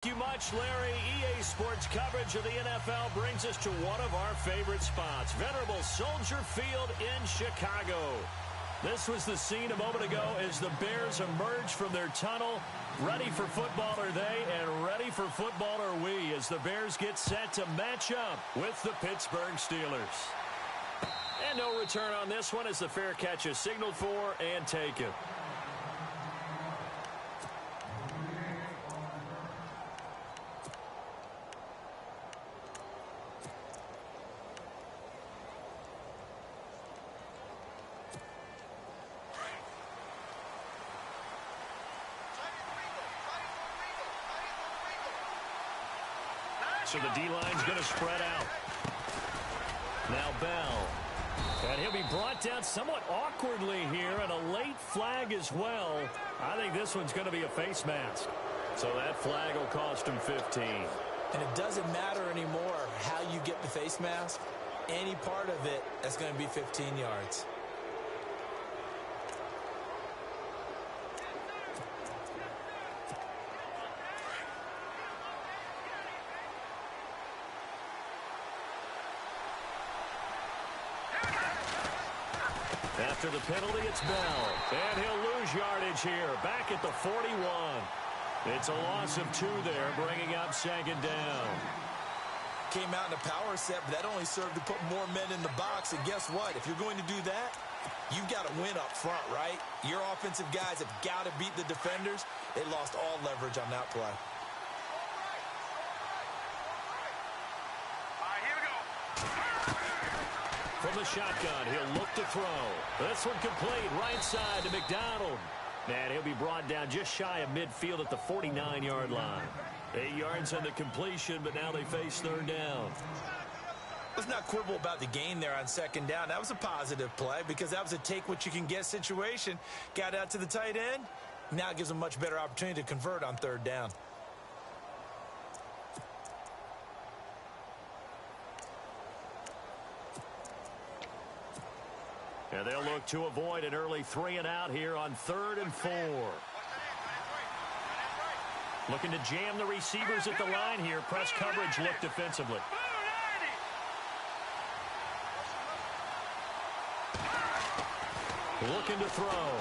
Thank you much, Larry. EA Sports coverage of the NFL brings us to one of our favorite spots, venerable Soldier Field in Chicago. This was the scene a moment ago as the Bears emerged from their tunnel. Ready for football are they, and ready for football are we as the Bears get set to match up with the Pittsburgh Steelers. And no return on this one as the fair catch is signaled for and taken. So the D-line's going to spread out. Now Bell. And he'll be brought down somewhat awkwardly here, and a late flag as well. I think this one's going to be a face mask. So that flag will cost him 15. And it doesn't matter anymore how you get the face mask. Any part of it, that's going to be 15 yards. After the penalty, it's Bell. And he'll lose yardage here, back at the 41. It's a loss of 2 there, bringing up second down. Came out in a power set, but that only served to put more men in the box. And guess what? If you're going to do that, you've got to win up front, right? Your offensive guys have got to beat the defenders. They lost all leverage on that play. From the shotgun, he'll look to throw. This one complete, right side to McDonald. And he'll be brought down just shy of midfield at the 49-yard line. 8 yards on the completion, but now they face third down. Let's not quibble about the gain there on second down. That was a positive play because that was a take-what-you-can-get situation. Got out to the tight end. Now it gives them a much better opportunity to convert on third down. And they'll look to avoid an early 3-and-out here on 3rd and 4. Looking to jam the receivers at the line here. Press coverage look defensively. Looking to throw.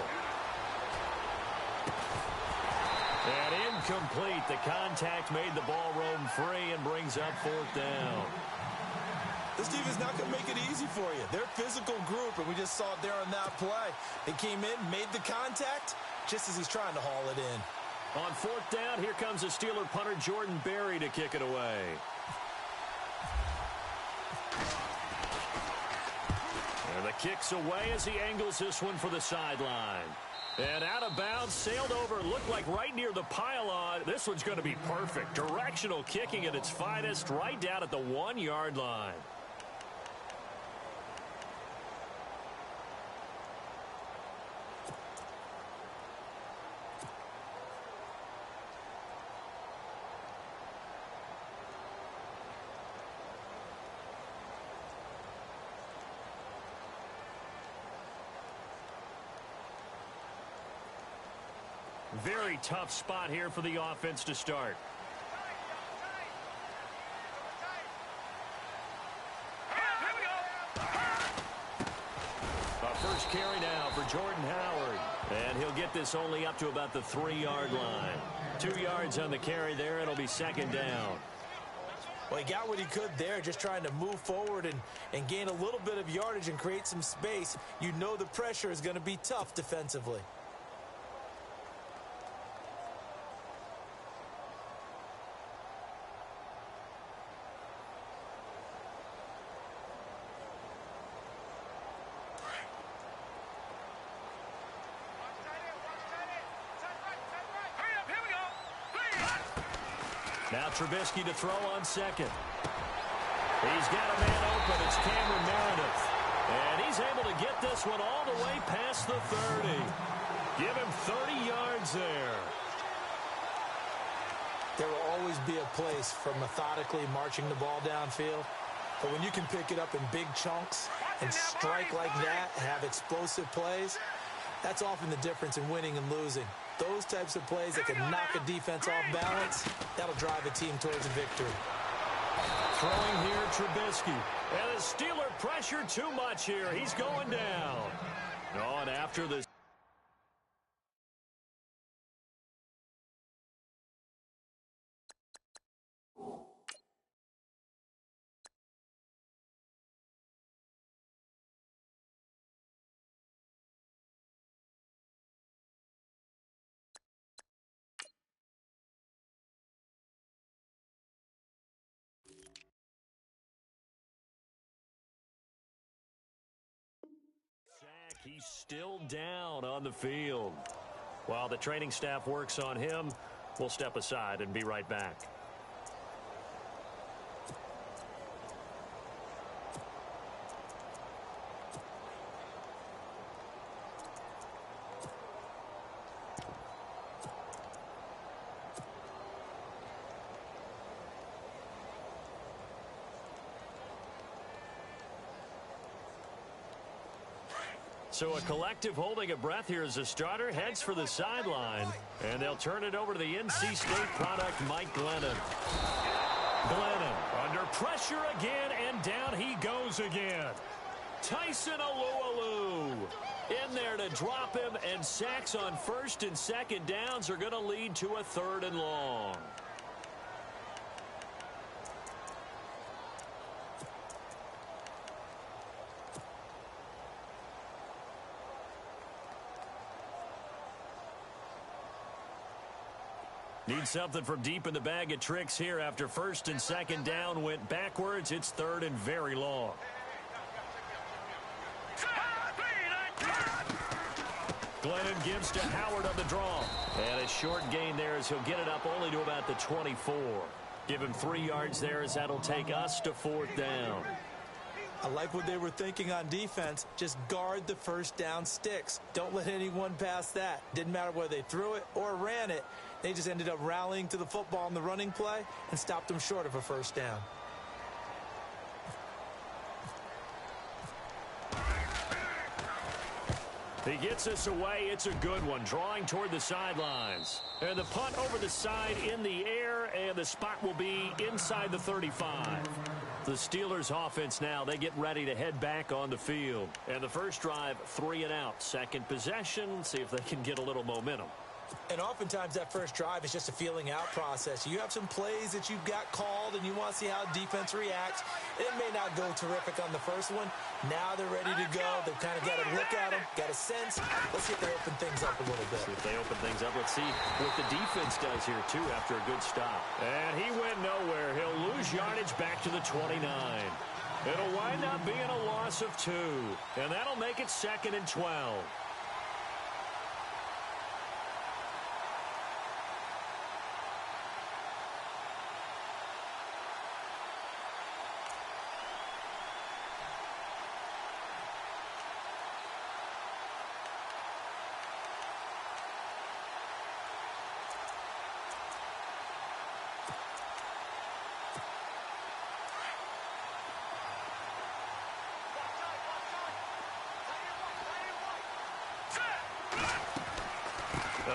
And incomplete. The contact made the ball roam free and brings up 4th down. This team is not going to make it easy for you. They're a physical group, and we just saw it there on that play. They came in, made the contact, just as he's trying to haul it in. On 4th down, here comes the Steeler punter Jordan Berry to kick it away. And the kick's away as he angles this one for the sideline. And out of bounds, sailed over, looked like right near the pylon. This one's going to be perfect. Directional kicking at its finest, right down at the 1-yard line. Very tough spot here for the offense to start. First carry now for Jordan Howard. And he'll get this only up to about the 3-yard line. 2 yards on the carry there. It'll be second down. Well, he got what he could there, just trying to move forward and gain a little bit of yardage and create some space. You know the pressure is going to be tough defensively. Now Trubisky to throw on second. He's got a man open. It's Cameron Meredith. And he's able to get this one all the way past the 30. Give him 30 yards there. There will always be a place for methodically marching the ball downfield. But when you can pick it up in big chunks and strike like that and have explosive plays, that's often the difference in winning and losing. Those types of plays that can knock a defense off balance, that'll drive a team towards a victory. Throwing here, Trubisky. And the Steeler pressure too much here. He's going down. Oh, and after this. He's still down on the field. While the training staff works on him, we'll step aside and be right back. So a collective holding a breath here as a starter heads for the sideline. And they'll turn it over to the NC State product, Mike Glennon. Glennon under pressure again, and down he goes again. Tyson Alualu in there to drop him, and sacks on first and second downs are going to lead to a 3rd and long. Need something from deep in the bag of tricks here after first and second down went backwards. It's 3rd and very long. Glennon gives to Howard on the draw. And a short gain there as he'll get it up only to about the 24. Give him 3 yards there as that'll take us to 4th down. I like what they were thinking on defense. Just guard the first down sticks. Don't let anyone pass that. Didn't matter whether they threw it or ran it. They just ended up rallying to the football in the running play and stopped them short of a first down. He gets us away. It's a good one. Drawing toward the sidelines. And the punt over the side in the air, and the spot will be inside the 35. The Steelers offense now, they get ready to head back on the field. And the first drive, 3 and out. Second possession, see if they can get a little momentum. And oftentimes that first drive is just a feeling out process. You have some plays that you've got called and you want to see how defense reacts. It may not go terrific on the first one. Now they're ready to go. They've kind of got a look at them, got a sense. Let's see if they open things up a little bit. See if they open things up. Let's see what the defense does here, too, after a good stop. And he went nowhere. He'll lose yardage back to the 29. It'll wind up being a loss of 2. And that'll make it 2nd and 12.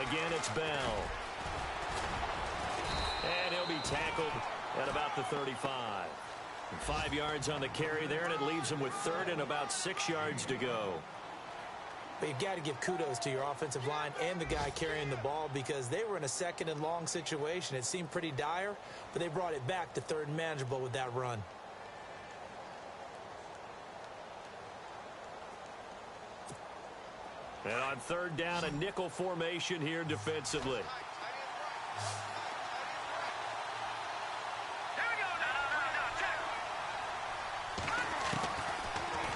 Again, it's Bell. And he'll be tackled at about the 35. 5 yards on the carry there, and it leaves him with 3rd and about 6 yards to go. But you've got to give kudos to your offensive line and the guy carrying the ball, because they were in a 2nd and long situation. It seemed pretty dire, but they brought it back to 3rd and manageable with that run. And on 3rd down, a nickel formation here defensively.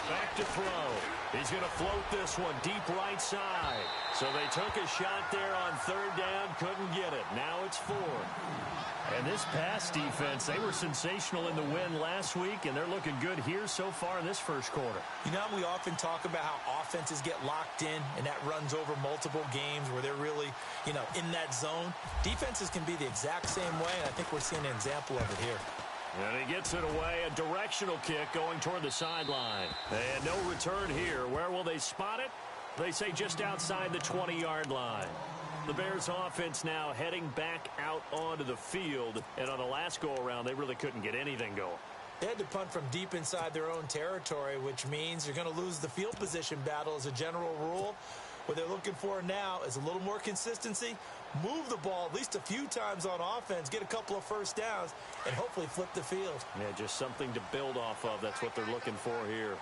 Back to throw. He's going to float this one deep right side. So they took a shot there on 3rd down, couldn't get it. Now it's 4. And this pass defense, they were sensational in the win last week, and they're looking good here so far in this first quarter. You know, we often talk about how offenses get locked in, and that runs over multiple games where they're really, in that zone. Defenses can be the exact same way, and I think we're seeing an example of it here. And he gets it away, a directional kick going toward the sideline. And no return here. Where will they spot it? They say just outside the 20-yard line. The Bears offense now heading back out onto the field. And on the last go-around, they really couldn't get anything going. They had to punt from deep inside their own territory, which means you're going to lose the field position battle as a general rule. What they're looking for now is a little more consistency, move the ball at least a few times on offense, get a couple of first downs, and hopefully flip the field. Yeah, just something to build off of. That's what they're looking for here.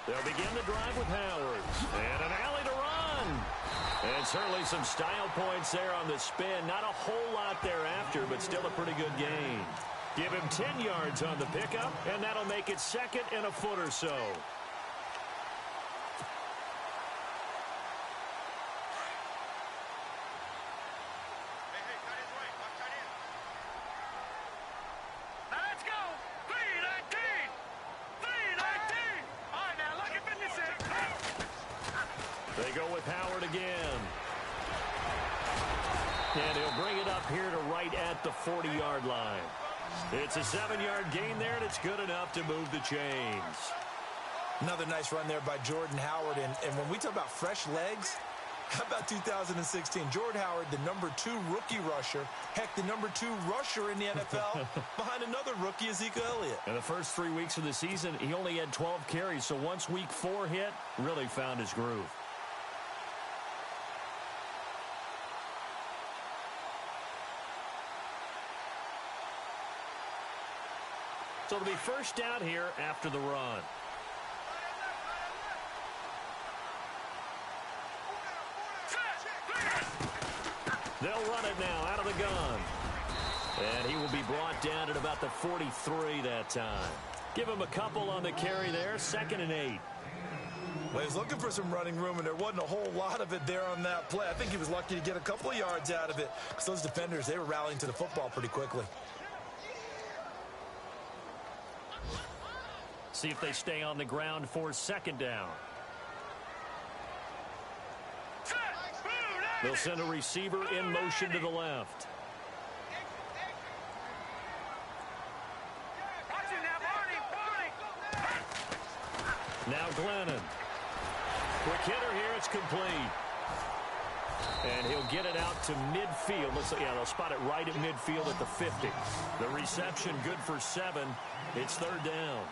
They'll begin the drive with Howard. And an alley to run. And certainly some style points there on the spin. Not a whole lot thereafter, but still a pretty good gain. Give him 10 yards on the pickup, and that'll make it second and a foot or so. Let's go. 319. 319. All right, now look at this. They go with Howard again. And he'll bring it up here to right at the 40-yard line. It's a 7-yard gain there, and it's good enough to move the chains. Another nice run there by Jordan Howard. And when we talk about fresh legs, how about 2016? Jordan Howard, the #2 rookie rusher. Heck, the #2 rusher in the NFL behind another rookie, Ezekiel Elliott. In the first 3 weeks of the season, he only had 12 carries. So once week 4 hit, really found his groove. So it'll be first down here after the run. They'll run it now out of the gun. And he will be brought down at about the 43 that time. Give him a couple on the carry there. 2nd and 8. Well, he was looking for some running room, and there wasn't a whole lot of it there on that play. I think he was lucky to get a couple of yards out of it because those defenders, they were rallying to the football pretty quickly. See if they stay on the ground for 2nd down. They'll send a receiver in motion to the left. Now Glennon. Quick hitter here. It's complete. And he'll get it out to midfield. Looks like, yeah, they'll spot it right at midfield at the 50. The reception good for 7. It's 3rd down.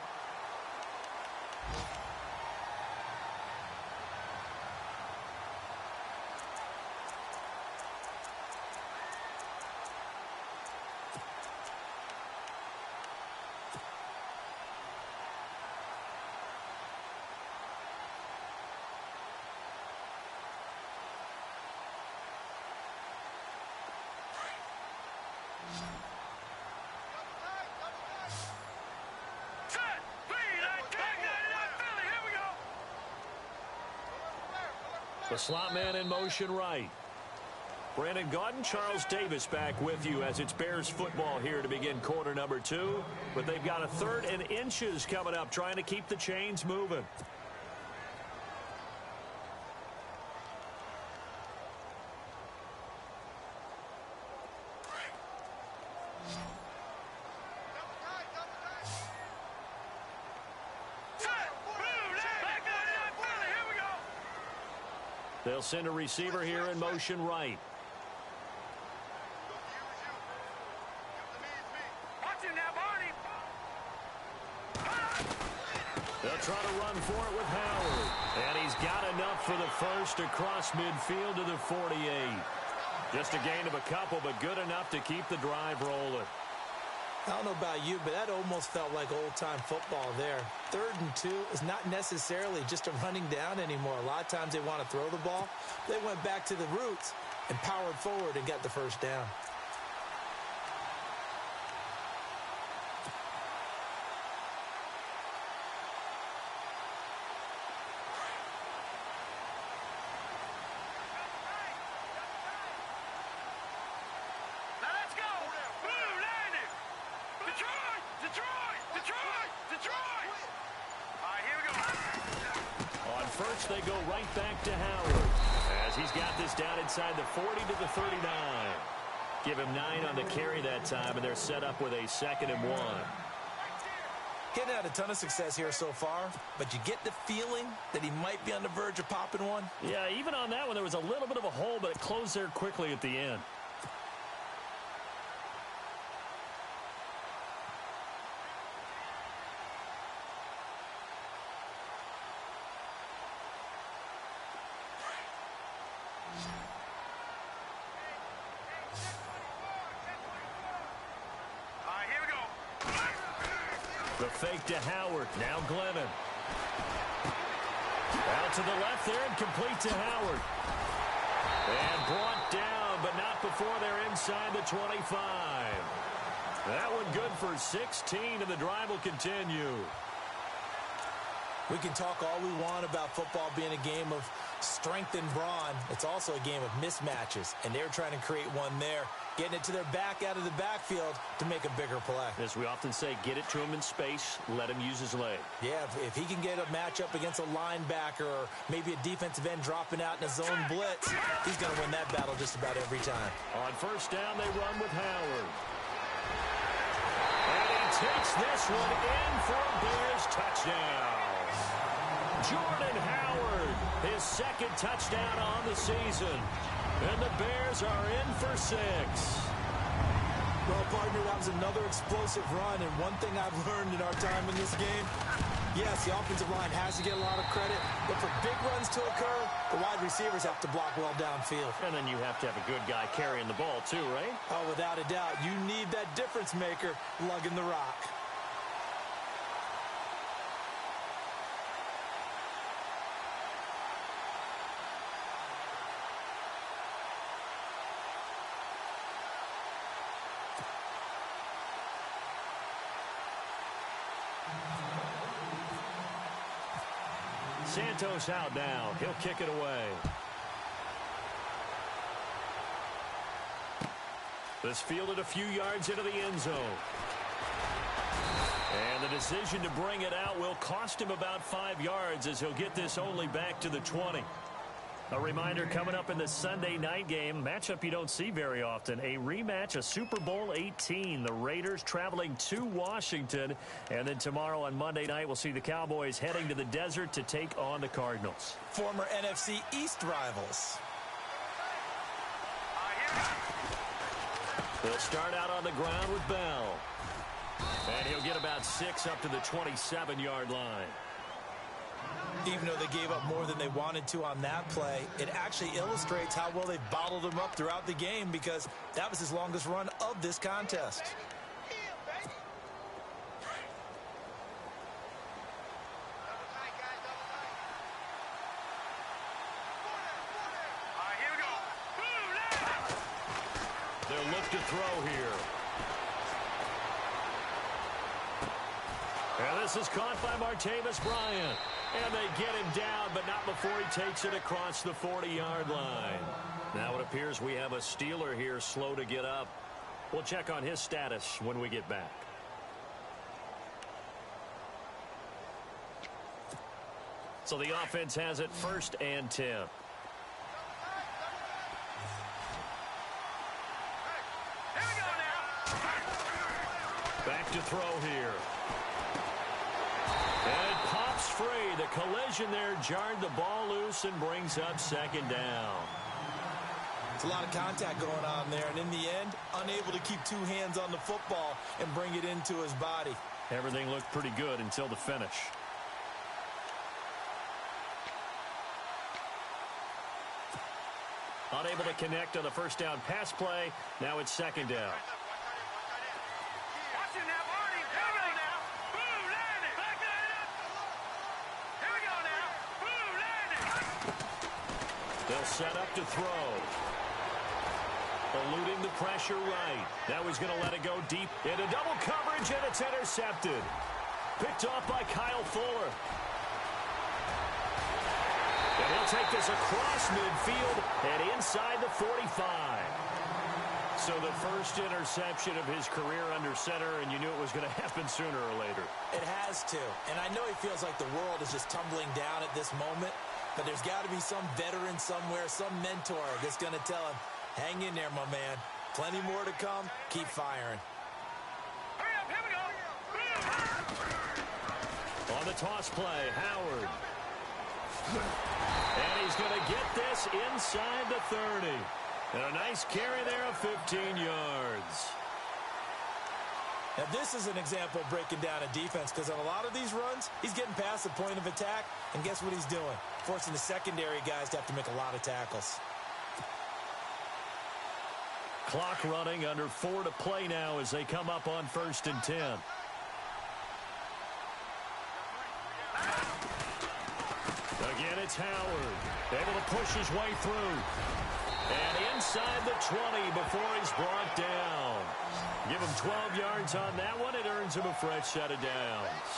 The slot man in motion right. Brandon Gaudin, Charles Davis back with you as it's Bears football here to begin quarter number 2. But they've got a 3rd and inches coming up, trying to keep the chains moving. They'll send a receiver here in motion right. They'll try to run for it with Howard. And he's got enough for the first across midfield to the 48. Just a gain of a couple, but good enough to keep the drive rolling. I don't know about you, but that almost felt like old-time football there. 3rd and 2 is not necessarily just a running down anymore. A lot of times they want to throw the ball. They went back to the roots and powered forward and got the first down. First, they go right back to Howard as he's got this down inside the 40 to the 39. Give him 9 on the carry that time, and they're set up with a 2nd and 1. Getting had a ton of success here so far, but you get the feeling that he might be on the verge of popping one. Yeah, even on that one, there was a little bit of a hole, but it closed there quickly at the end. Here we go. The fake to Howard. Now Glennon. Out to the left there and complete to Howard. And brought down, but not before they're inside the 25. That one good for 16, and the drive will continue. We can talk all we want about football being a game of strength and brawn. It's also a game of mismatches, and they're trying to create one there, getting it to their back out of the backfield to make a bigger play. As we often say, get it to him in space, let him use his leg. Yeah, if he can get a matchup against a linebacker or maybe a defensive end dropping out in a zone blitz, he's going to win that battle just about every time. On first down, they run with Howard. And he takes this one in for a Bears touchdown. Jordan Howard, his second touchdown on the season. And the Bears are in for 6. Well, partner, that was another explosive run, and one thing I've learned in our time in this game, yes, the offensive line has to get a lot of credit, but for big runs to occur, the wide receivers have to block well downfield. And then you have to have a good guy carrying the ball too, right? Oh, without a doubt. You need that difference maker lugging the rock. Santos out now. He'll kick it away. This fielded a few yards into the end zone. And the decision to bring it out will cost him about 5 yards as he'll get this only back to the 20. A reminder coming up in the Sunday night game, matchup you don't see very often, a rematch of Super Bowl 18. The Raiders traveling to Washington. And then tomorrow on Monday night, we'll see the Cowboys heading to the desert to take on the Cardinals. Former NFC East rivals. They'll start out on the ground with Bell. And he'll get about 6 up to the 27-yard line. Even though they gave up more than they wanted to on that play, it actually illustrates how well they've bottled him up throughout the game because that was his longest run of this contest. Here we go. They'll look to throw here. And this is caught by Martavis Bryant. And they get him down, but not before he takes it across the 40-yard line. Now it appears we have a Steeler here slow to get up. We'll check on his status when we get back. So the offense has it 1st and 10. Here we go now. Back to throw here. And it pops free. The collision there jarred the ball loose and brings up 2nd down. It's a lot of contact going on there, and in the end, unable to keep 2 hands on the football and bring it into his body. Everything looked pretty good until the finish. Unable to connect on the first down pass play. Now it's 2nd down. Watch it now, Barney. Here we go now. Boom, land it. Back that up. Here we go now. Boom, land it. They'll set up to throw. Eluding the pressure right. Now he's going to let it go deep into double coverage, and it's intercepted. Picked off by Kyle Fuller. And he'll take this across midfield and inside the 45. So the first interception of his career under center, and you knew it was going to happen sooner or later. It has to. And I know he feels like the world is just tumbling down at this moment, but there's got to be some veteran somewhere, some mentor that's going to tell him, hang in there, my man. Plenty more to come. Keep firing. Hurry up, here we go. On the toss play, Howard. And he's going to get this inside the 30. And a nice carry there of 15 yards. Now, this is an example of breaking down a defense because on a lot of these runs, he's getting past the point of attack, and guess what he's doing? Forcing the secondary guys to have to make a lot of tackles. Clock running, under 4 to play now as they come up on 1st and 10. Again, it's Howard, able to push his way through. And inside the 20 before he's brought down. Give him 12 yards on that one. It earns him a fresh set of downs.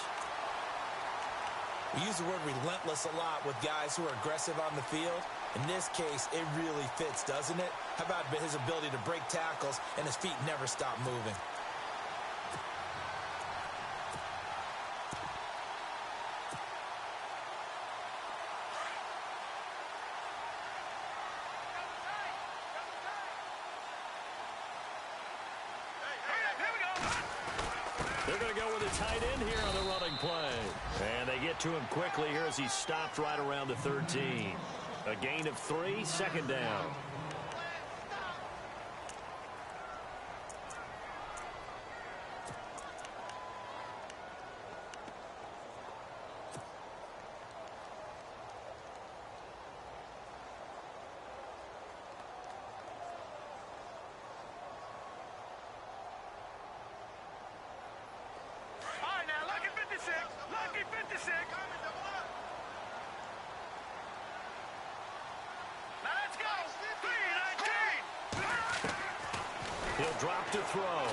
We use the word relentless a lot with guys who are aggressive on the field. In this case, it really fits, doesn't it? How about his ability to break tackles and his feet never stop moving? They're going to go with a tight end here on the running play. And they get to him quickly here as he stopped right around the 13. A gain of 3, 2nd down. He'll drop to throw.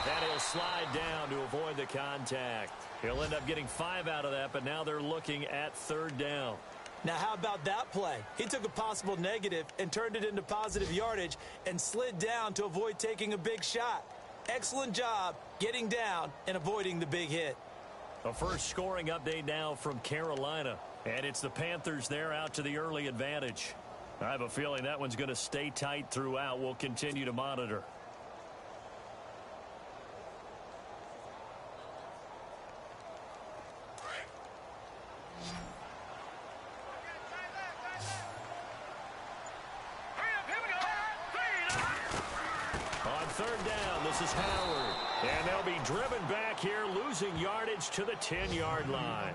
And he'll slide down to avoid the contact. He'll end up getting 5 out of that, but now they're looking at 3rd down. Now, how about that play? He took a possible negative and turned it into positive yardage and slid down to avoid taking a big shot. Excellent job getting down and avoiding the big hit. A first scoring update now from Carolina. And it's the Panthers there out to the early advantage. I have a feeling that one's going to stay tight throughout. We'll continue to monitor. On 3rd down, this is Howard. And they'll be driven back here, losing yardage to the 10-yard line.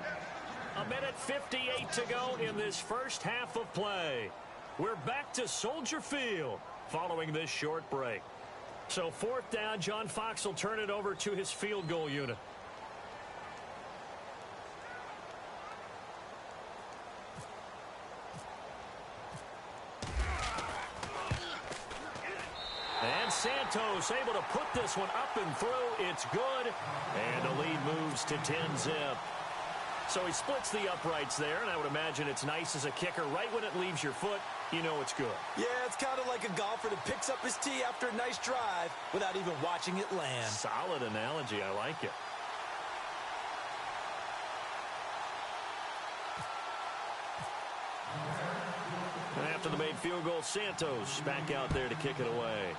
1:58 to go in this first half of play. We're back to Soldier Field following this short break. So 4th down, John Fox will turn it over to his field goal unit. And Santos able to put this one up and through. It's good. And the lead moves to 10-zip. So he splits the uprights there, and I would imagine it's nice as a kicker. Right when it leaves your foot, you know it's good. Yeah, it's kind of like a golfer that picks up his tee after a nice drive without even watching it land. Solid analogy. I like it. And after the made field goal, Santos back out there to kick it away.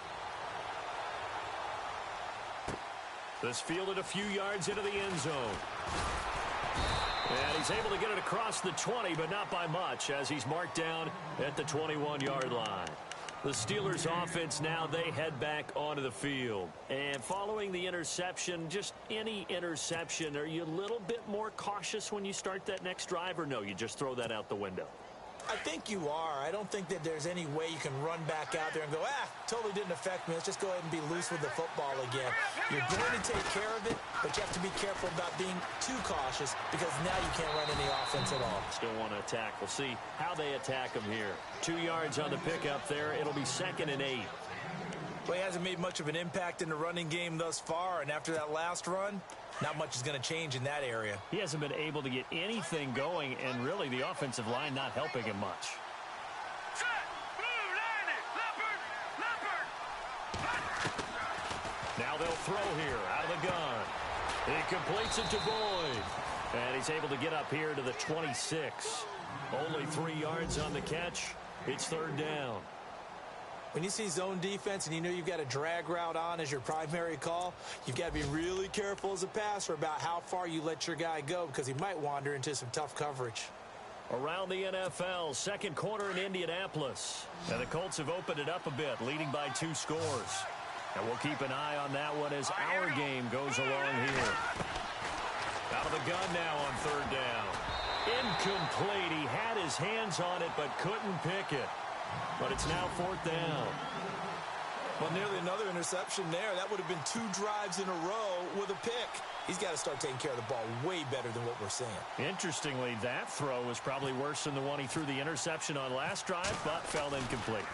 This fielded a few yards into the end zone. And he's able to get it across the 20, but not by much, as he's marked down at the 21-yard line. The Steelers offense now, they head back onto the field. And following the interception, just any interception, are you a little bit more cautious when you start that next drive, or no, you just throw that out the window? I think you are. I don't think that there's any way you can run back out there and go, totally didn't affect me. Let's just go ahead and be loose with the football again. You're going to take care of it, but you have to be careful about being too cautious because now you can't run any offense at all. Still want to attack. We'll see how they attack them here. 2 yards on the pickup there. It'll be 2nd and 8. Well, he hasn't made much of an impact in the running game thus far, and after that last run, not much is going to change in that area. He hasn't been able to get anything going, and really the offensive line not helping him much. Now they'll throw here out of the gun. He completes it to Boyd. And he's able to get up here to the 26. Only 3 yards on the catch. It's 3rd down. When you see zone defense and you know you've got a drag route on as your primary call, you've got to be really careful as a passer about how far you let your guy go because he might wander into some tough coverage. Around the NFL, second quarter in Indianapolis. And the Colts have opened it up a bit, leading by 2 scores. And we'll keep an eye on that one as our game goes along here. Out of the gun now on third down. Incomplete. He had his hands on it but couldn't pick it. But it's now 4th down. Well, nearly another interception there. That would have been 2 drives in a row with a pick. He's got to start taking care of the ball way better than what we're seeing. Interestingly, that throw was probably worse than the one he threw the interception on last drive, but fell incomplete.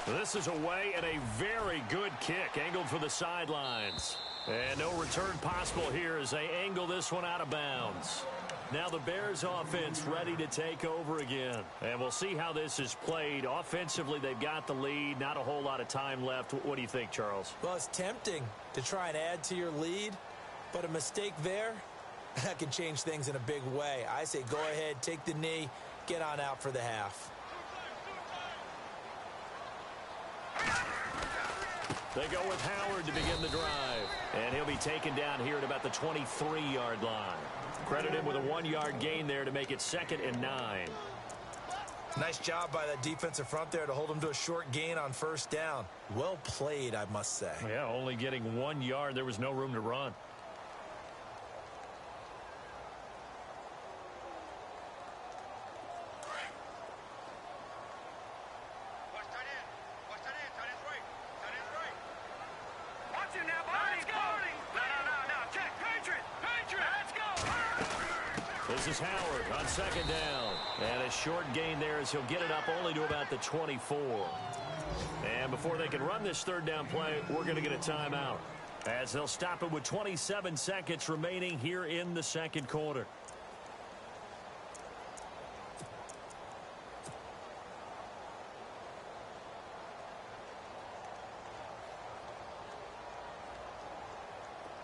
This is away and a very good kick, angled for the sidelines. And no return possible here as they angle this one out of bounds. Now the Bears offense ready to take over again. And we'll see how this is played. Offensively, they've got the lead. Not a whole lot of time left. What do you think, Charles? Well, it's tempting to try and add to your lead. But a mistake there, that can change things in a big way. I say go ahead, take the knee, get on out for the half. They go with Howard to begin the drive. And he'll be taken down here at about the 23-yard line. Credit him with a 1-yard gain there to make it 2nd and 9. Nice job by that defensive front there to hold him to a short gain on first down. Well played, I must say. Yeah, only getting 1 yard. There was no room to run. This is Howard on 2nd down. And a short gain there as he'll get it up only to about the 24. And before they can run this 3rd down play, we're going to get a timeout, as they'll stop it with 27 seconds remaining here in the 2nd quarter.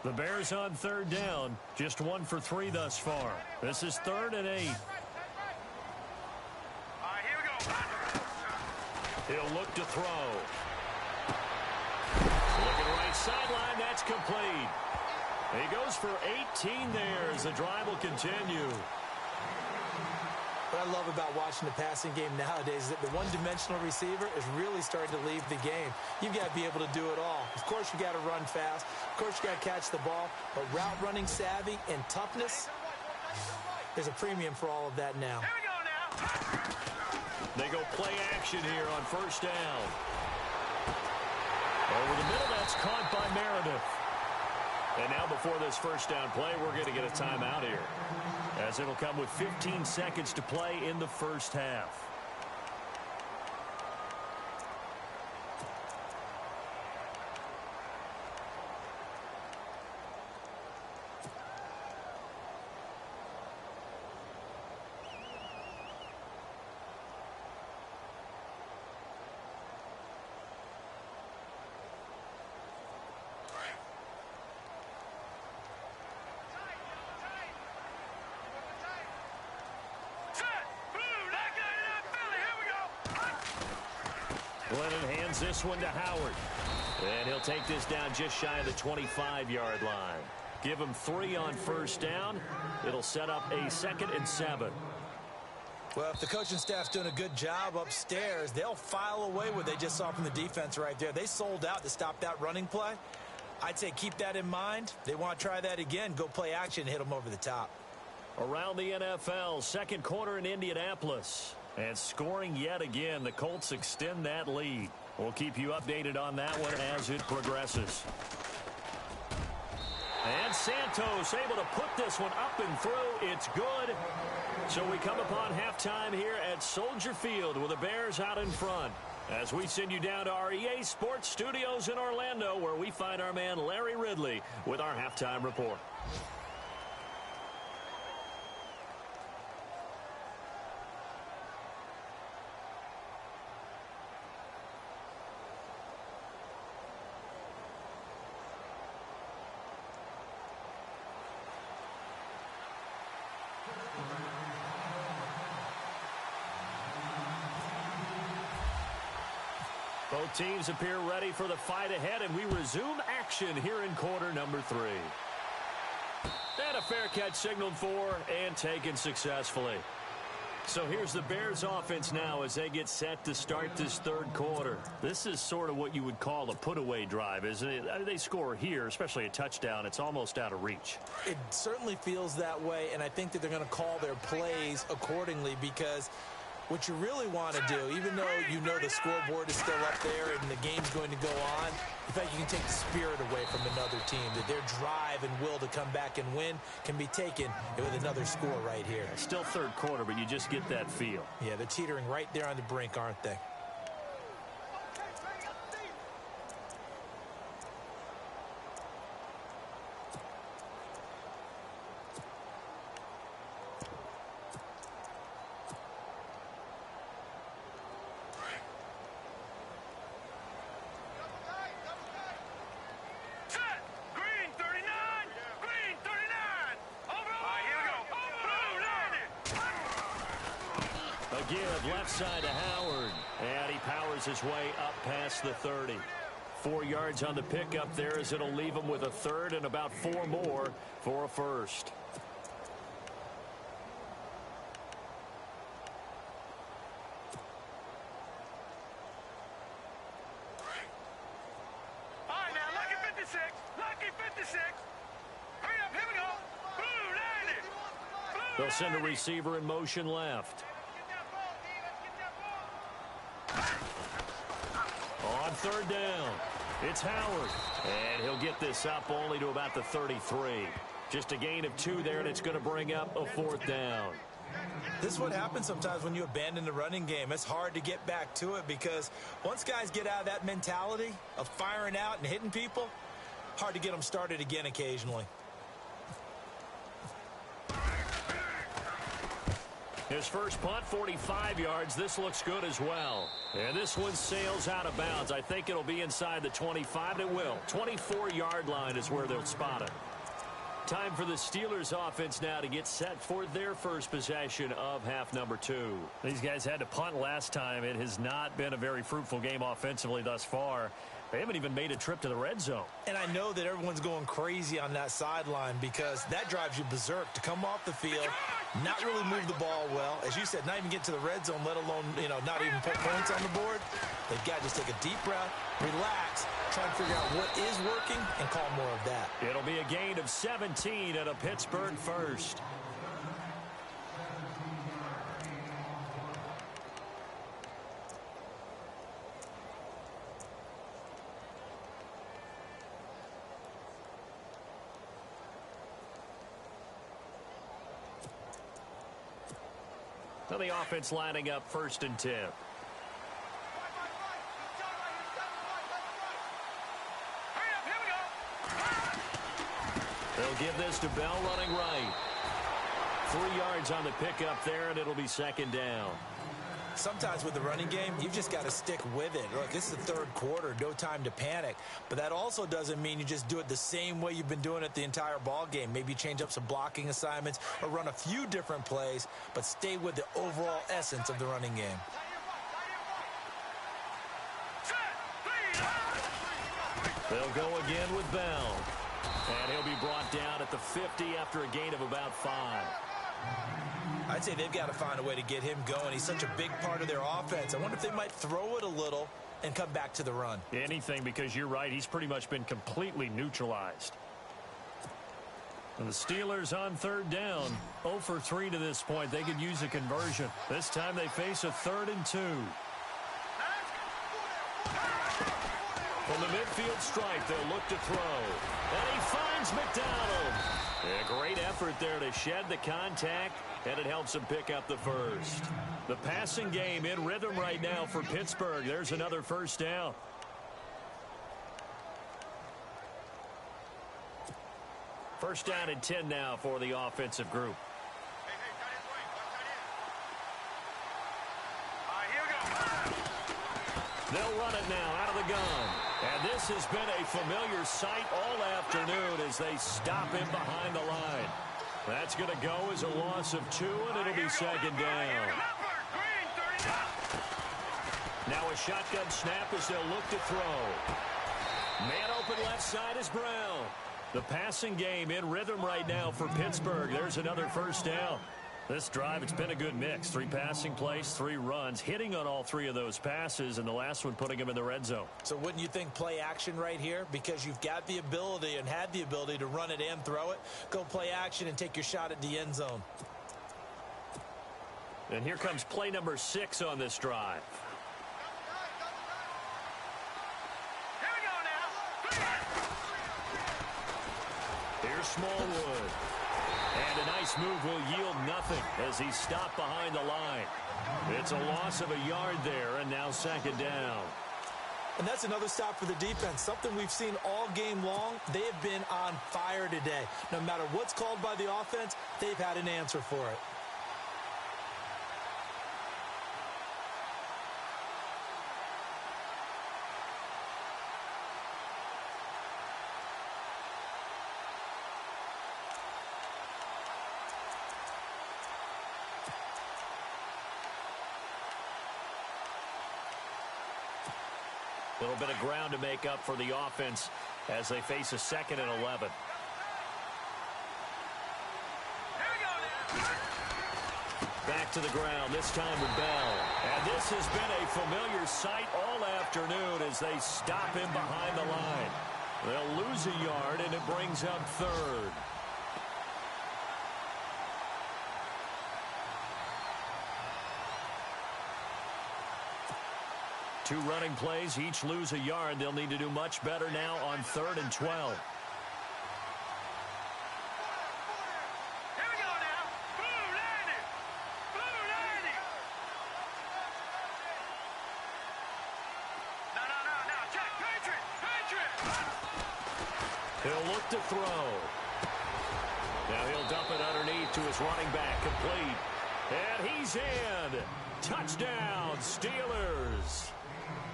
The Bears on 3rd down, just 1 for 3 thus far. This is 3rd and 8. All right, here we go. He'll look to throw. Looking right sideline, that's complete. He goes for 18 there as the drive will continue. What I love about watching the passing game nowadays is that the one-dimensional receiver is really starting to leave the game. You've got to be able to do it all. Of course, you got to run fast. Of course, you got to catch the ball. But route running savvy and toughness, there's a premium for all of that now. Here we go now. They go play action here on 1st down. Over the middle, that's caught by Meredith. And now before this 1st down play, we're going to get a timeout here, as it'll come with 15 seconds to play in the 1st half. Lennon hands this one to Howard. And he'll take this down just shy of the 25-yard line. Give him 3 on 1st down. It'll set up a 2nd and 7. Well, if the coaching staff's doing a good job upstairs, they'll file away what they just saw from the defense right there. They sold out to stop that running play. I'd say keep that in mind. They want to try that again. Go play action, hit them over the top. Around the NFL, 2nd quarter in Indianapolis. And scoring yet again, the Colts extend that lead. We'll keep you updated on that one as it progresses. And Santos able to put this one up and through. It's good. So we come upon halftime here at Soldier Field with the Bears out in front, as we send you down to our EA Sports Studios in Orlando, where we find our man Larry Ridley with our halftime report. Both teams appear ready for the fight ahead, and we resume action here in quarter number 3. And a fair catch signaled for and taken successfully. So here's the Bears offense now as they get set to start this third quarter. This is sort of what you would call a put-away drive, isn't it? They score here, especially a touchdown. It's almost out of reach. It certainly feels that way, and I think that they're going to call their plays accordingly because what you really want to do, even though you know the scoreboard is still up there and the game's going to go on, in fact, you can take the spirit away from another team, that their drive and will to come back and win can be taken with another score right here. Still third quarter, but you just get that feel. Yeah, they're teetering right there on the brink, aren't they? Give left side to Howard, and he powers his way up past the 30. 4 yards on the pickup there as it'll leave him with a third and about 4 more for a first. All right, now, lucky 56. Lucky 56. Hurry up, here we go. Blue 90. They'll send a receiver in motion left. On third down, it's Howard, and he'll get this up only to about the 33. Just a gain of 2 there, and it's going to bring up a 4th down. This is what happens sometimes when you abandon the running game. It's hard to get back to it because once guys get out of that mentality of firing out and hitting people, hard to get them started again occasionally. His first punt, 45 yards. This looks good as well. And this one sails out of bounds. I think it'll be inside the 25. It will. 24-yard line is where they'll spot it. Time for the Steelers offense now to get set for their first possession of half number 2. These guys had to punt last time. It has not been a very fruitful game offensively thus far. They haven't even made a trip to the red zone. And I know that everyone's going crazy on that sideline because that drives you berserk to come off the field, not really move the ball well. As you said, not even get to the red zone, let alone, not even put points on the board. They've got to just take a deep breath, relax, try and figure out what is working, and call more of that. It'll be a gain of 17 and a Pittsburgh first. So the offense lining up 1st and 10. They'll give this to Bell running right. 3 yards on the pickup there, and it'll be 2nd down. Sometimes with the running game, you've just got to stick with it. Look, this is the third quarter, no time to panic. But that also doesn't mean you just do it the same way you've been doing it the entire ball game. Maybe change up some blocking assignments or run a few different plays, but stay with the overall essence of the running game. They'll go again with Bell. And he'll be brought down at the 50 after a gain of about 5. I'd say they've got to find a way to get him going. He's such a big part of their offense. I wonder if they might throw it a little and come back to the run. Anything, because you're right. He's pretty much been completely neutralized. And the Steelers on 3rd down. 0 for 3 to this point. They could use a conversion. This time they face a 3rd and 2. From the midfield stripe, they'll look to throw. And he finds McDonald. A great effort there to shed the contact, and it helps him pick up the first. The passing game in rhythm right now for Pittsburgh. There's another 1st down. First down and 10 now for the offensive group. They'll run it now out of the gun. And this has been a familiar sight all afternoon as they stop him behind the line. That's going to go as a loss of 2, and it'll be 2nd down. Now a shotgun snap as they'll look to throw. Man open left side is Brown. The passing game in rhythm right now for Pittsburgh. There's another first down. This drive, it's been a good mix. 3 passing plays, 3 runs, hitting on all 3 of those passes, and the last one putting him in the red zone. So wouldn't you think play action right here? Because you've got the ability and had the ability to run it and throw it. Go play action and take your shot at the end zone. And here comes play number 6 on this drive. Here we go now. Here's Smallwood. And a nice move will yield nothing as he's stopped behind the line. It's a loss of a yard there, and now second down. And that's another stop for the defense, something we've seen all game long. They have been on fire today. No matter what's called by the offense, they've had an answer for it. A little bit of ground to make up for the offense as they face a 2nd and 11. Back to the ground, this time with Bell. And this has been a familiar sight all afternoon as they stop him behind the line. They'll lose a yard, and it brings up 3rd. Two running plays, each lose a yard. They'll need to do much better now on 3rd and 12. Here we go now. Blue 90. Blue 90. No. Check. Patriot. He'll look to throw. Now he'll dump it underneath to his running back, complete. And he's in. Touchdown, Steelers.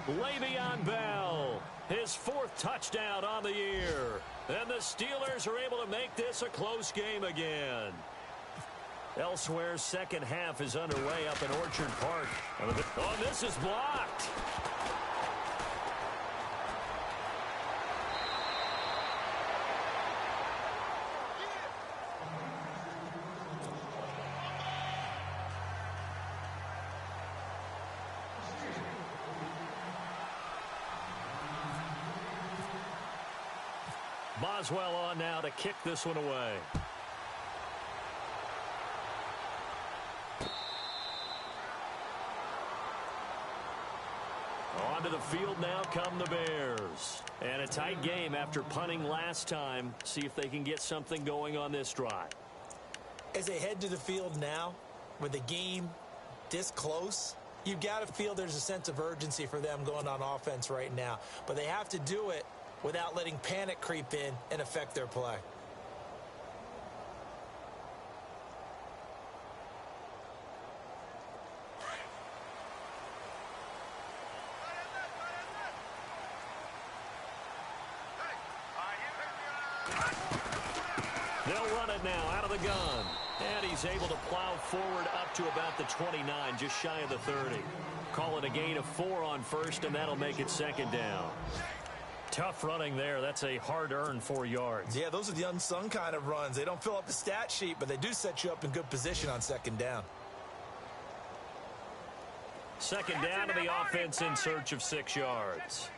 Le'Veon Bell, his 4th touchdown on the year. And the Steelers are able to make this a close game again. Elsewhere, second half is underway up in Orchard Park. Oh, this is blocked. Boswell on now to kick this one away. Onto the field now come the Bears. And a tight game after punting last time. See if they can get something going on this drive. As they head to the field now, with the game this close, you've got to feel there's a sense of urgency for them going on offense right now. But they have to do it without letting panic creep in and affect their play. They'll run it now out of the gun. And he's able to plow forward up to about the 29, just shy of the 30. Call it a gain of 4 on 1st, and that'll make it 2nd down. Tough running there. That's a hard-earned 4 yards. Yeah, those are the unsung kind of runs. They don't fill up the stat sheet, but they do set you up in good position on 2nd down. 2nd down to the offense in search of 6 yards.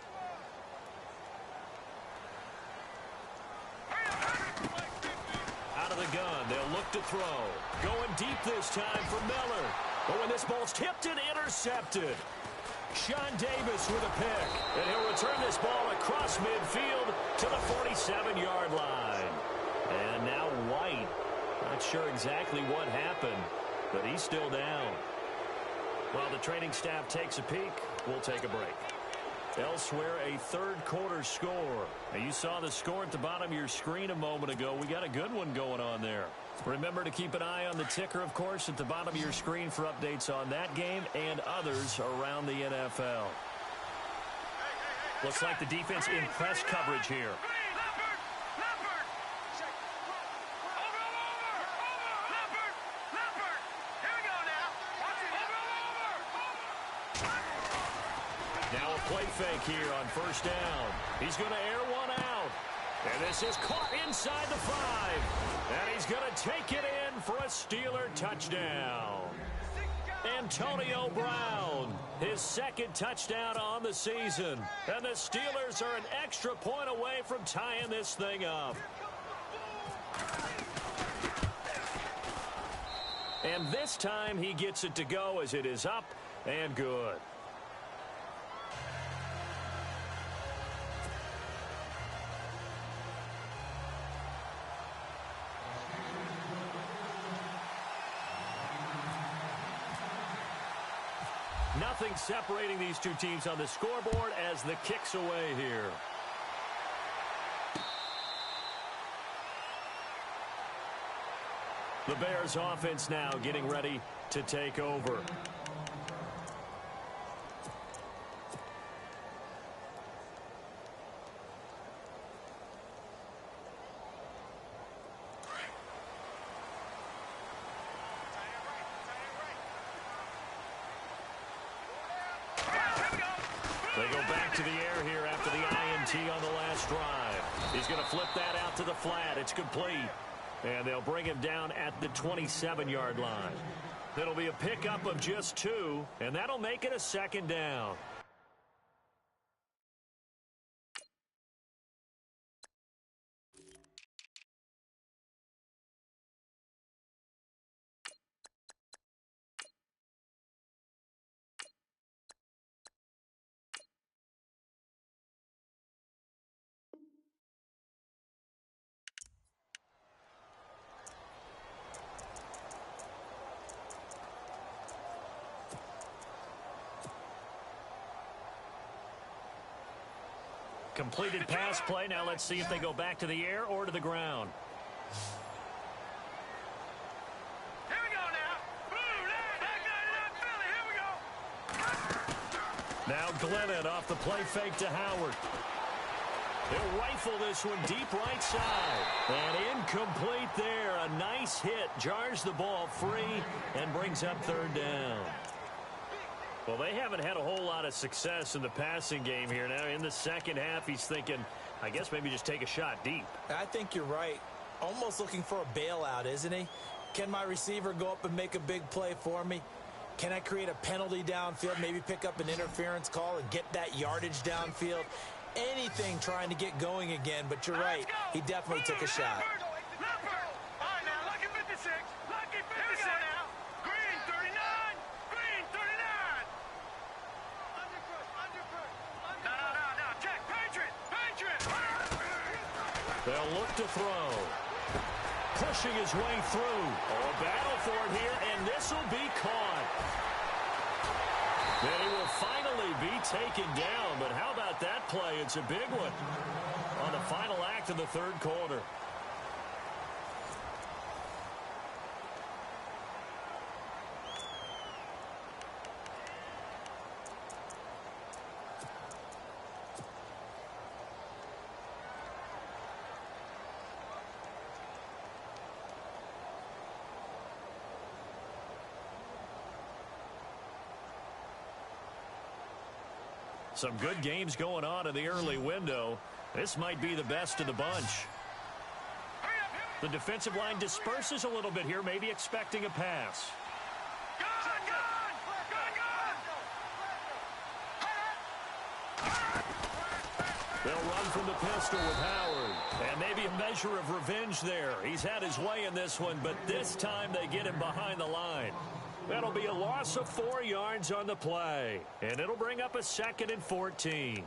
Out of the gun, they'll look to throw. Going deep this time for Miller. But when this ball's tipped and intercepted. Sean Davis with a pick. And he'll return this ball across midfield to the 47-yard line. And now White. Not sure exactly what happened, but he's still down. While the training staff takes a peek, we'll take a break. Elsewhere, a 3rd quarter score. Now, you saw the score at the bottom of your screen a moment ago. We got a good one going on there. Remember to keep an eye on the ticker, of course, at the bottom of your screen for updates on that game and others around the NFL. Looks like the defense in press coverage here. play fake here on first down. He's going to air one out. And this is caught inside the 5. And he's going to take it in for a Steeler touchdown. Antonio Brown, his second touchdown on the season. And the Steelers are an extra point away from tying this thing up. And this time he gets it to go as it is up and good. Nothing separating these two teams on the scoreboard as the kick's away here. The Bears offense now getting ready to take over. They go back to the air here after the INT on the last drive. He's going to flip that out to the flat. It's complete. And they'll bring him down at the 27-yard line. It'll be a pickup of just 2, and that'll make it a second down. Completed pass play. Now let's see if they go back to the air or to the ground. Here we go now. Here we go. Now Glennon off the play fake to Howard. They'll rifle this one deep right side. And incomplete there. A nice hit. Jars the ball free and brings up third down. Well, they haven't had a whole lot of success in the passing game here. Now, in the second half, he's thinking, I guess maybe just take a shot deep. I think you're right. Almost looking for a bailout, isn't he? Can my receiver go up and make a big play for me? Can I create a penalty downfield, maybe pick up an interference call and get that yardage downfield? Anything trying to get going again, but you're right. He definitely took a shot. They'll look to throw. Pushing his way through. Oh, a battle for it here, and this will be caught. Then he will finally be taken down, but how about that play? It's a big one on the final act of the third quarter. Some good games going on in the early window. This might be the best of the bunch. The defensive line disperses a little bit here, maybe expecting a pass. They'll run from the pistol with Howard. And maybe a measure of revenge there. He's had his way in this one, but this time they get him behind the line. That'll be a loss of 4 yards on the play. And it'll bring up a 2nd and 14.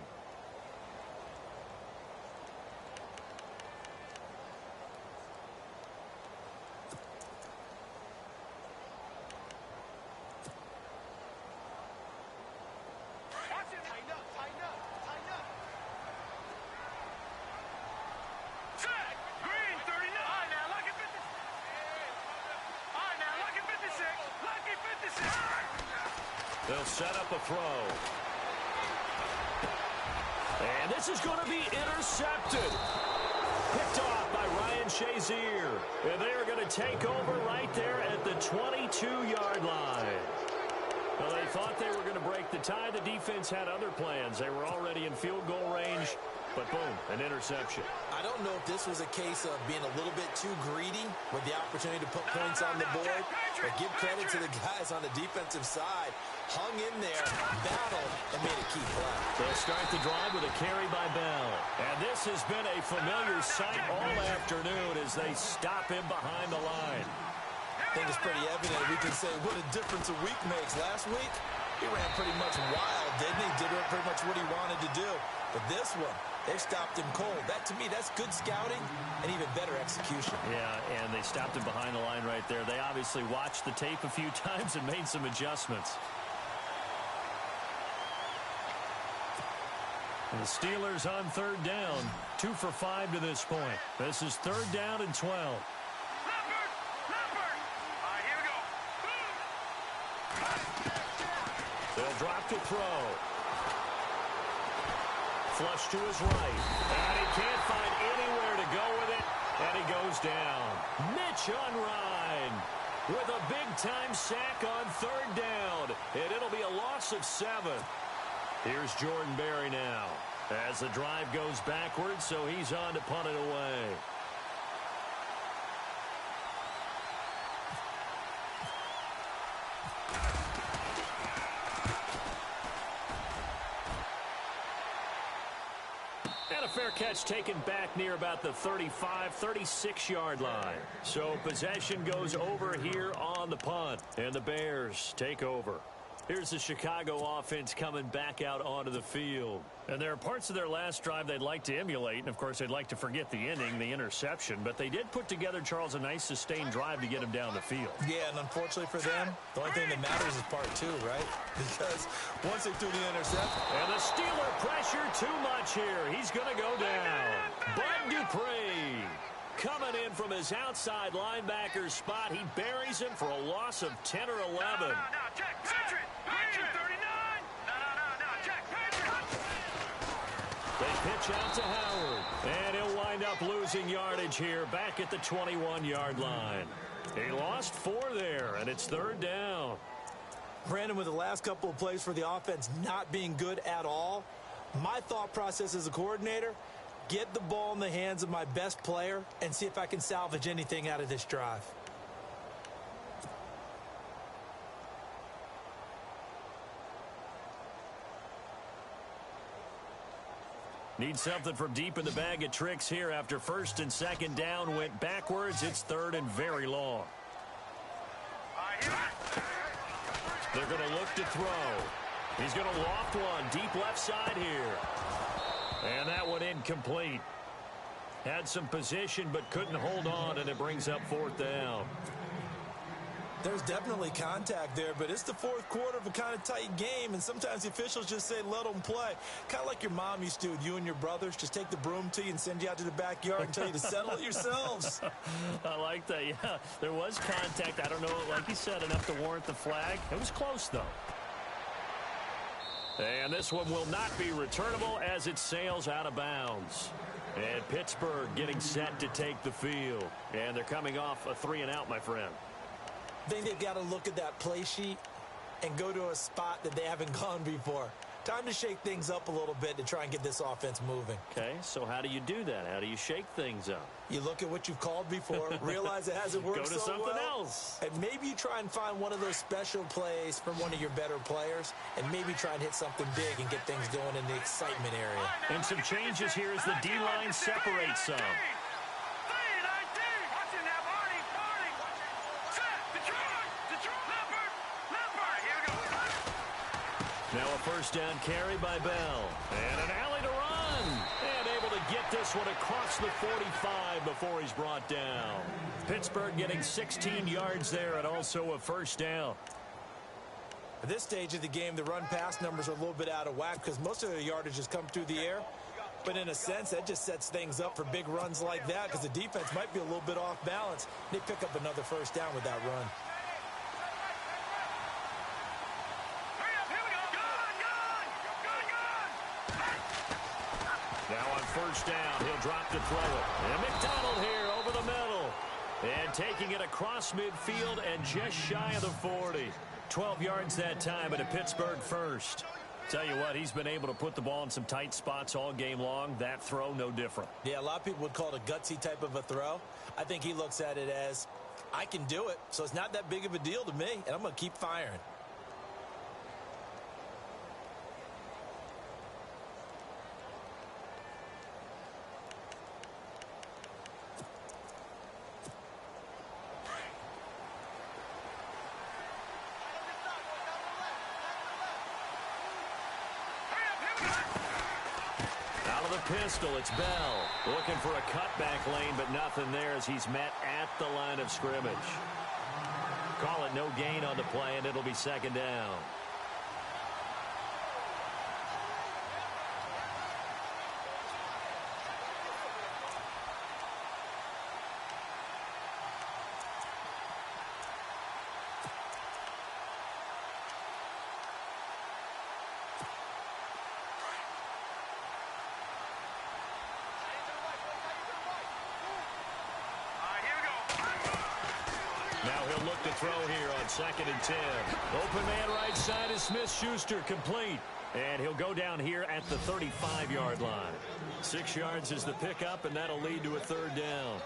They'll set up a throw. And this is going to be intercepted. Picked off by Ryan Shazier. And they are going to take over right there at the 22-yard line. Well, they thought they were going to break the tie. The defense had other plans. They were already in field goal range, but boom, an interception. I don't know if this was a case of being a little bit too greedy with the opportunity to put points on the board, but give credit to the guys on the defensive side. Hung in there, battled, and made a key play. They'll start the drive with a carry by Bell. And this has been a familiar sight all afternoon as they stop him behind the line. I think it's pretty evident we can say what a difference a week makes. Last week, he ran pretty much wild, didn't he? Did pretty much what he wanted to do. But this one, they stopped him cold. That, to me, that's good scouting and even better execution. Yeah, and they stopped him behind the line right there. They obviously watched the tape a few times and made some adjustments. And the Steelers on third down. 2 for 5 to this point. This is third down and 12. They'll drop to throw. Flush to his right. And he can't find anywhere to go with it. And he goes down. Mitch Unrein with a big-time sack on third down. And it'll be a loss of 7. Here's Jordan Berry now. As the drive goes backwards, so he's on to punt it away. And a fair catch taken back near about the 35, 36-yard line. So possession goes over here on the punt, and the Bears take over. Here's the Chicago offense coming back out onto the field. And there are parts of their last drive they'd like to emulate. And, of course, they'd like to forget the inning, the interception. But they did put together, Charles, a nice sustained drive to get him down the field. Yeah, and unfortunately for them, the only thing that matters is part 2, right? Because once they threw the interception. And the Steeler pressure too much here. He's going to go down. Bud Dupree coming in from his outside linebacker spot. He buries him for a loss of 10 or 11. They pitch out to Howard, and he'll wind up losing yardage here back at the 21-yard line. He lost 4 there, and it's third down. Brandon, with the last couple of plays for the offense not being good at all, my thought process as a coordinator, get the ball in the hands of my best player and see if I can salvage anything out of this drive. Need something from deep in the bag of tricks here after first and second down went backwards. It's third and very long. They're going to look to throw. He's going to loft one deep left side here. And that one incomplete. Had some position but couldn't hold on, and it brings up fourth down. There's definitely contact there, but it's the fourth quarter of a kind of tight game, and sometimes the officials just say, let them play. Kind of like your mom used to with you and your brothers. Just take the broom to you and send you out to the backyard and tell you to settle it yourselves. I like that, yeah. There was contact. I don't know, like you said, enough to warrant the flag. It was close, though. And this one will not be returnable as it sails out of bounds. And Pittsburgh getting set to take the field. And they're coming off a 3-and-out, my friend. I think they've got to look at that play sheet and go to a spot that they haven't gone before. Time to shake things up a little bit to try and get this offense moving. Okay, so how do you do that? How do you shake things up? You look at what you've called before, realize it hasn't worked so well. Go to something else. And maybe you try and find one of those special plays from one of your better players, and maybe try and hit something big and get things going in the excitement area. And some changes here as the D-line separates some. Now a first down carry by Bell. And an alley to run. And able to get this one across the 45 before he's brought down. Pittsburgh getting 16 yards there and also a first down. At this stage of the game, the run-pass numbers are a little bit out of whack because most of their yardage has come through the air. But in a sense, that just sets things up for big runs like that because the defense might be a little bit off balance. They pick up another first down with that run. Now on first down, he'll drop to throw it. And McDonald here over the middle. And taking it across midfield and just shy of the 40. 12 yards that time, but a Pittsburgh first. Tell you what, he's been able to put the ball in some tight spots all game long. That throw, no different. Yeah, a lot of people would call it a gutsy type of a throw. I think he looks at it as, I can do it, so it's not that big of a deal to me, and I'm going to keep firing. Pistol, it's Bell looking for a cutback lane, but nothing there as he's met at the line of scrimmage. Call it no gain on the play, and it'll be second down. Throw here on 2nd and 10. Open man right side is Smith-Schuster, complete. And he'll go down here at the 35-yard line. 6 yards is the pickup, and that'll lead to a third down.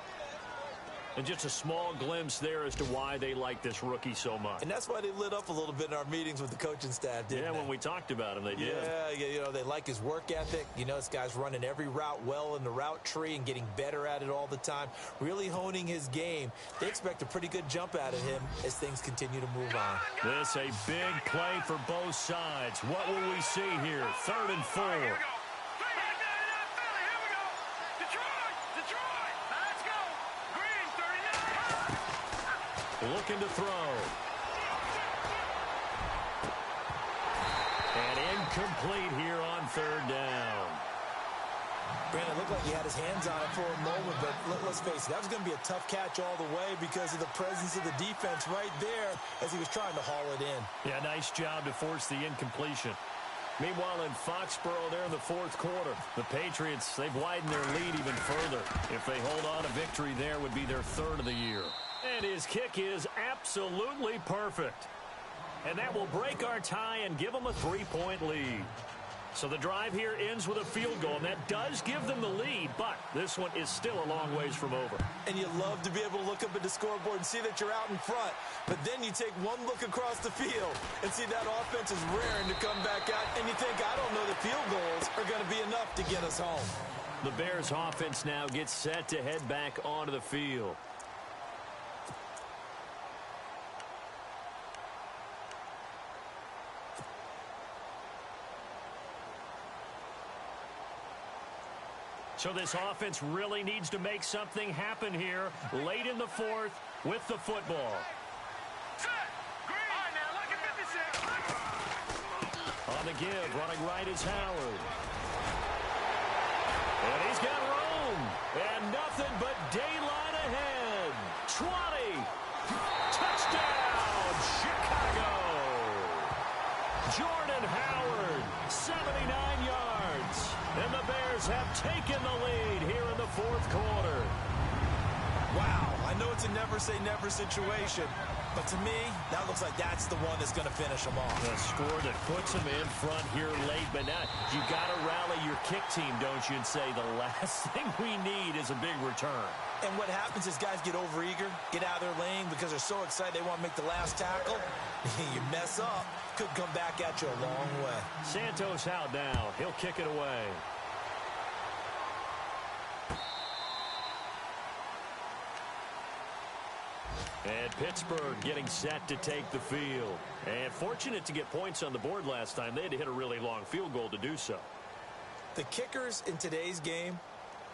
And just a small glimpse there as to why they like this rookie so much. And that's why they lit up a little bit in our meetings with the coaching staff, didn't they? Yeah, when we talked about him, they did. Yeah, you know, they like his work ethic. You know, this guy's running every route well in the route tree and getting better at it all the time, really honing his game. They expect a pretty good jump out of him as things continue to move on. This a big play for both sides. What will we see here? 3rd and 4. Looking to throw. And incomplete here on 3rd down. Brandon, it looked like he had his hands on it for a moment, but let's face it, that was going to be a tough catch all the way because of the presence of the defense right there as he was trying to haul it in. Yeah, nice job to force the incompletion. Meanwhile, in Foxborough, there in the 4th quarter, the Patriots, they've widened their lead even further. If they hold on, a victory there would be their 3rd of the year. And his kick is absolutely perfect. And that will break our tie and give them a 3-point lead. So the drive here ends with a field goal, and that does give them the lead, but this one is still a long ways from over. And you love to be able to look up at the scoreboard and see that you're out in front, but then you take one look across the field and see that offense is raring to come back out, and you think, I don't know, the field goals are going to be enough to get us home. The Bears offense now gets set to head back onto the field. So this offense really needs to make something happen here late in the 4th with the football. On the give, running right is Howard. And he's got room. And nothing but daylight ahead. 20. Touchdown, Chicago. Jordan Howard, 79 yards. And the Bears have taken the lead here in the 4th quarter. Wow, I know it's a never-say-never situation, but to me, that looks like that's the one that's going to finish them off. A score that puts them in front here late, but now you got to rally your kick team, don't you, and say the last thing we need is a big return. And what happens is guys get overeager, get out of their lane because they're so excited they want to make the last tackle. You mess up, could come back at you a long way. Santos out now. He'll kick it away. And Pittsburgh getting set to take the field. And fortunate to get points on the board last time. They had to hit a really long field goal to do so. The kickers in today's game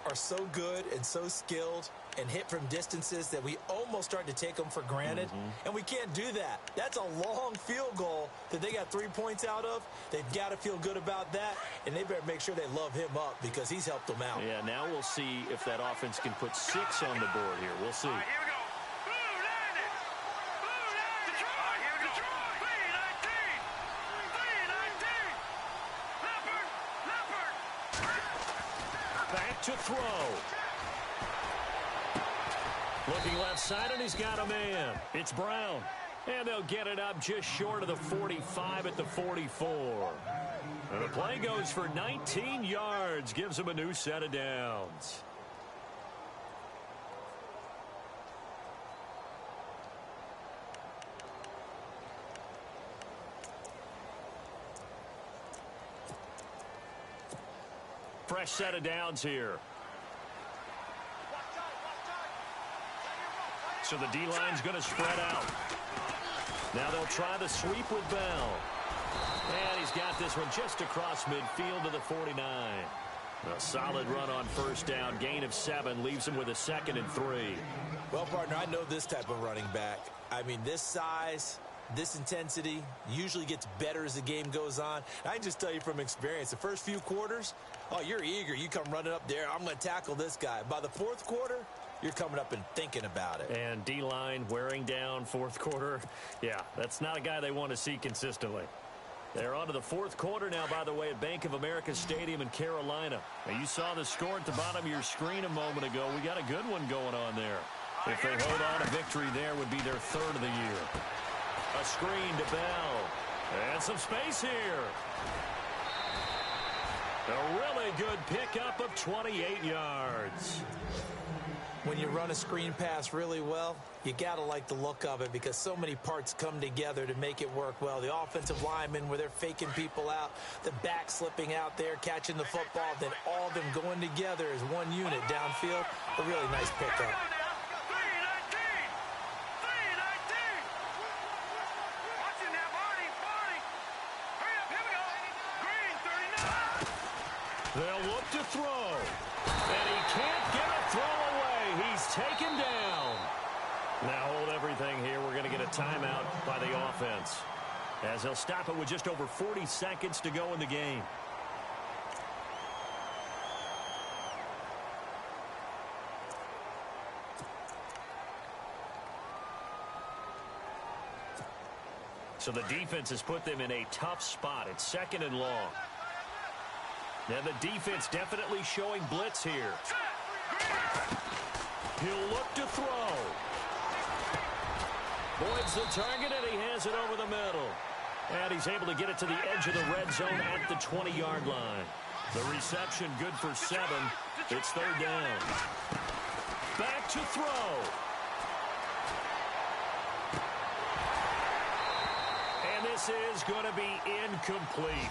are so good and so skilled and hit from distances that we almost start to take them for granted. And we can't do that. That's a long field goal that they got 3 points out of. They've got to feel good about that, and they better make sure they love him up because he's helped them out. Yeah, now we'll see if that offense can put 6 on the board here. We'll see. All right, here we go. Blue landed. Blue landed. Detroit. All right, here we go. Detroit. 3-19. Leopard. Back to throw. Looking left side, and he's got a man. It's Brown. And they'll get it up just short of the 45 at the 44. And the play goes for 19 yards, gives them a new set of downs. Fresh set of downs here. So the D-line's going to spread out. Now they'll try the sweep with Bell. And he's got this one just across midfield to the 49. A solid run on first down. Gain of 7 leaves him with a 2nd and 3. Well, partner, I know this type of running back. I mean, this size, this intensity usually gets better as the game goes on. I can just tell you from experience, the first few quarters, oh, you're eager. You come running up there. I'm going to tackle this guy. By the fourth quarter, you're coming up and thinking about it. And D-line wearing down fourth quarter. Yeah, that's not a guy they want to see consistently. They're on to the fourth quarter now, by the way, at Bank of America Stadium in Carolina. Now, you saw the score at the bottom of your screen a moment ago. We got a good one going on there. If they hold on, a victory there would be their 3rd of the year. A screen to Bell. And some space here. A really good pickup of 28 yards. When you run a screen pass really well, you got to like the look of it because so many parts come together to make it work well. The offensive linemen, where they're faking people out, the back slipping out there, catching the football, then all of them going together as one unit downfield. A really nice pickup. They'll look to throw. And he can't get a throw away. He's taken down. Now hold everything here. We're going to get a timeout by the offense, as they'll stop it with just over 40 seconds to go in the game. So the defense has put them in a tough spot. It's 2nd and long. Now the defense definitely showing blitz here. He'll look to throw. Boyd's the target, and he has it over the middle. And he's able to get it to the edge of the red zone at the 20-yard line. The reception good for 7. It's 3rd down. Back to throw. And this is going to be incomplete.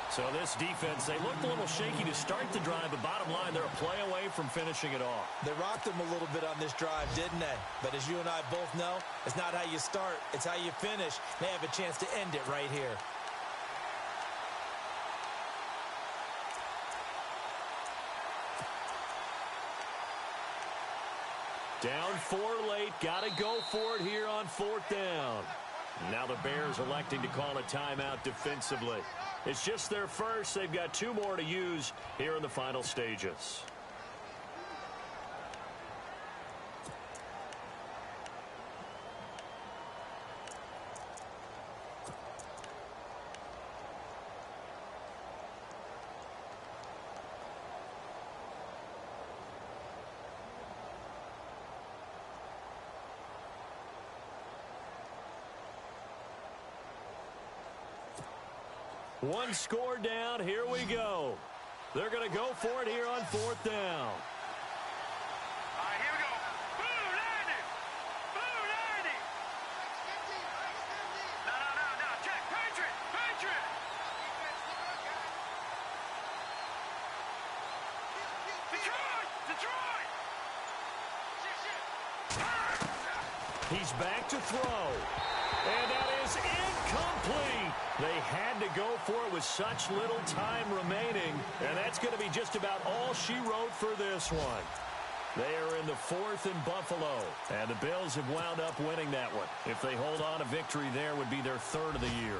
So this defense, they looked a little shaky to start the drive, but bottom line, they're a play away from finishing it off. They rocked them a little bit on this drive, didn't they? But as you and I both know, it's not how you start, it's how you finish. They have a chance to end it right here. Down 4 late, got to go for it here on 4th down. Now the Bears electing to call a timeout defensively. It's just their first. They've got 2 more to use here in the final stages. One score down. Here we go. They're going to go for it here on 4th down. All right, here we go. Blue 90. Blue 90. No. Check. Patriot. Detroit. He's back to throw. And that is incomplete. They had to go for it with such little time remaining. And that's going to be just about all she wrote for this one. They are in the 4th in Buffalo. And the Bills have wound up winning that one. If they hold on, a victory there would be their 3rd of the year.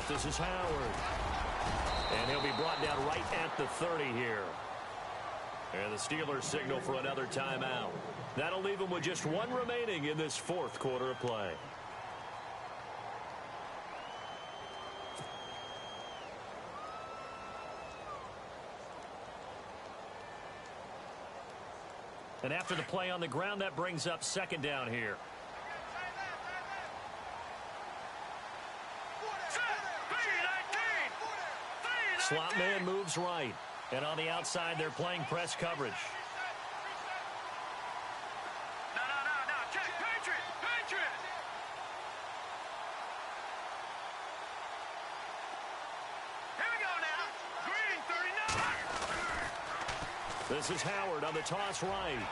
This is Howard. And he'll be brought down right at the 30 here. And the Steelers signal for another timeout. That'll leave them with just one remaining in this fourth quarter of play. And after the play on the ground, that brings up second down here. Slot man moves right. And on the outside, they're playing press coverage. No. Patriot. Here we go now. Green, 39. This is Howard on the toss right.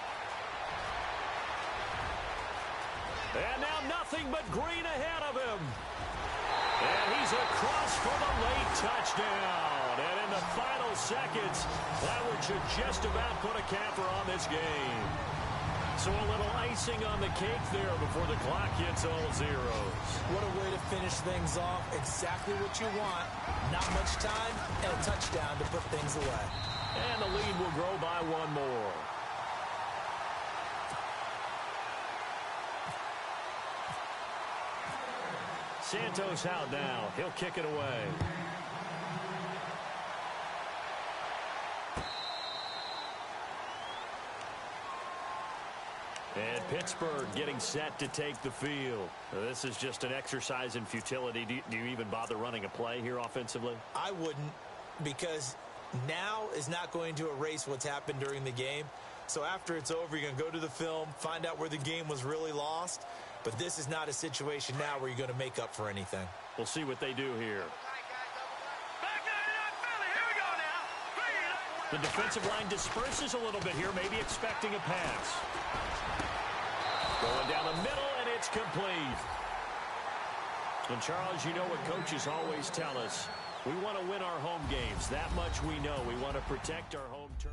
And now nothing but green ahead of him. And he's across for the late touchdown. And in the final seconds, that one should just about put a capper on this game. So a little icing on the cake there before the clock hits all zeros. What a way to finish things off. Exactly what you want. Not much time and a touchdown to put things away. And the lead will grow by one more. Santos out now. He'll kick it away. And Pittsburgh getting set to take the field. This is just an exercise in futility. Do you even bother running a play here offensively? I wouldn't, because now is not going to erase what's happened during the game. So after it's over, you're going to go to the film, find out where the game was really lost. But this is not a situation now where you're going to make up for anything. We'll see what they do here. The defensive line disperses a little bit here, maybe expecting a pass. Going down the middle, and it's complete. And, Charles, you know what coaches always tell us. We want to win our home games. That much we know. We want to protect our home turf.